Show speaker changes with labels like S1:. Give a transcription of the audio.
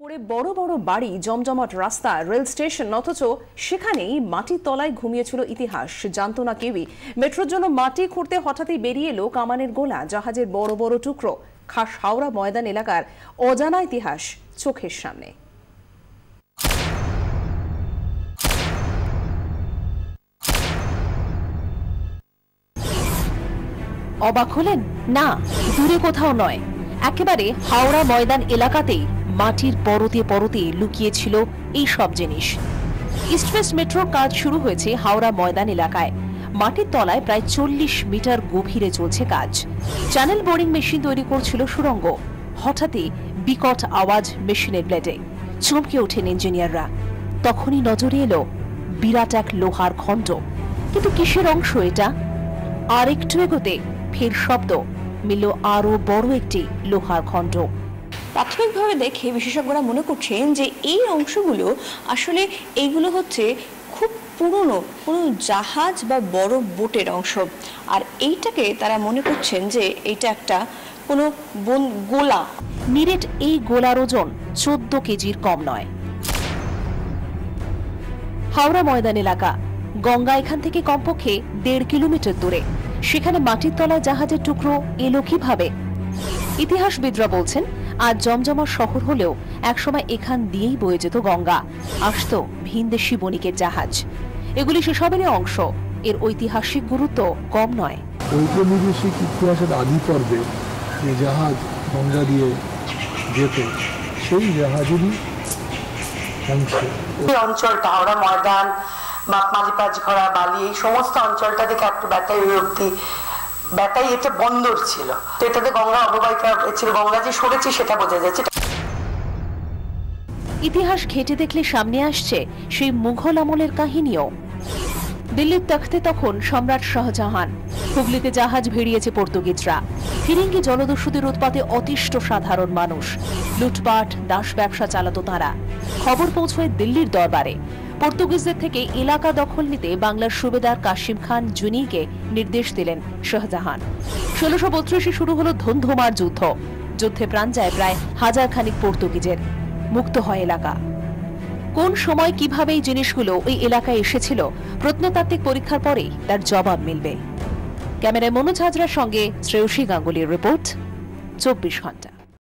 S1: পরে বড় বড় বাড়ি, জমজমাট রাস্তা, রেল স্টেশন, অথচ সেখানেই মাটির তলায় ঘুমিয়েছিল ইতিহাস। জানতো না কেউই। মেট্রোর জন্য মাটি খুঁড়তে হঠাৎই বেরিয়ে এলো কামানের গোলা, জাহাজের বড় বড় টুকরো। খাস হাওড়া ময়দান এলাকার অজানা ইতিহাস চোখের সামনে।
S2: অবাক হলেন? না, দূরে কোথাও নয়, একেবারে হাওড়া ময়দান এলাকাতেই মাটির পরতে পরতে লুকিয়েছিল এই সব জিনিস। ইস্ট ওয়েস্ট মেট্রোর কাজ শুরু হয়েছে হাওড়া ময়দান এলাকায়। মাটির তলায় প্রায় 40 মিটার গভীরে চলছে কাজ। চ্যানেল বোরিং মেশিন তৈরি করছিল সুড়ঙ্গ। হঠাৎই বিকট আওয়াজ মেশিনের ব্লেডে। চমকে ওঠেন ইঞ্জিনিয়াররা। তখনই নজরে এলো বিরাট এক লোহার খণ্ড। কিন্তু কিসের অংশ এটা? আর একটু এগোতে ফের শব্দ, মিলল আরো বড় একটি লোহার খণ্ড।
S3: প্রাথমিকভাবে দেখে বিশেষজ্ঞরা মনে করছেন যে এই অংশগুলো আসলে এইগুলো হচ্ছে খুব পুরনো কোনো জাহাজ বা বড় বোটের অংশ। আর এইটাকে তারা মনে করছেন যে এইটা একটা কোনো গোলা।
S2: নিরেট এই গোলার ওজন 14 কেজির কম নয়। হাওড়া ময়দান এলাকা, গঙ্গা এখান থেকে কমপক্ষে 1.5 কিলোমিটার দূরে। সেখানে মাটির তলায় জাহাজের টুকরো এলো কিভাবে? ইতিহাসবিদরা বলছেন, আজ জমজমার শহর হলেও একসময় এখান দিয়েই বয়ে যেত গঙ্গা। আসতো ভিনদেশি বণিকের জাহাজ। এগুলি সেসবেরই অংশ। এর ঐতিহাসিক গুরুত্ব কম নয়।
S4: ঔপনিবেশিক ইতিহাসের আদি পর্বে যে জাহাজ গঙ্গা দিয়ে যেত, সেই জাহাজেরই অংশ।
S5: এই অঞ্চলটা হাওড়া ময়দান, মালিপাজ ঘোড়া, বালি, এই সমস্ত অঞ্চলটা থেকে একটু ব্যাটাই অব্দি ব্যাটাই এটা বন্দর ছিল। তো এটাতে গঙ্গা অববাহিকা ছিল, গঙ্গা যে সরেছে সেটা বোঝা যাচ্ছে।
S2: ইতিহাস ঘেঁটে দেখলে সামনে আসছে সেই মুঘল আমলের কাহিনীও। দিল্লির তখতে তখন সম্রাট শাহজাহান। হুগলিতে জাহাজ ভিড়িয়েছে পর্তুগিজরা। ফিরিঙ্গি জলদস্যুদের উৎপাতে অতিষ্ঠ সাধারণ মানুষ। লুটপাট, দাস ব্যবসা চালাতো তারা। খবর পৌঁছয় দিল্লির দরবারে। পর্তুগিজদের থেকে এলাকা দখল নিতে বাংলার সুবেদার কাশিম খান জুনিকে নির্দেশ দিলেন শাহজাহান। 1632 শুরু হলো ধুন্ধুমার যুদ্ধ। যুদ্ধে প্রাণ যায় প্রায় 1000 খানিক পর্তুগিজের। মুক্ত হয় এলাকা। কোন সময় কিভাবে এই জিনিসগুলো ওই এলাকায় এসেছিল, প্রত্নতাত্ত্বিক পরীক্ষার পরেই তার জবাব মিলবে। ক্যামেরায় মনোজ হাজরার সঙ্গে শ্রেয়সী গাঙ্গুলির রিপোর্ট, 24 ঘন্টা।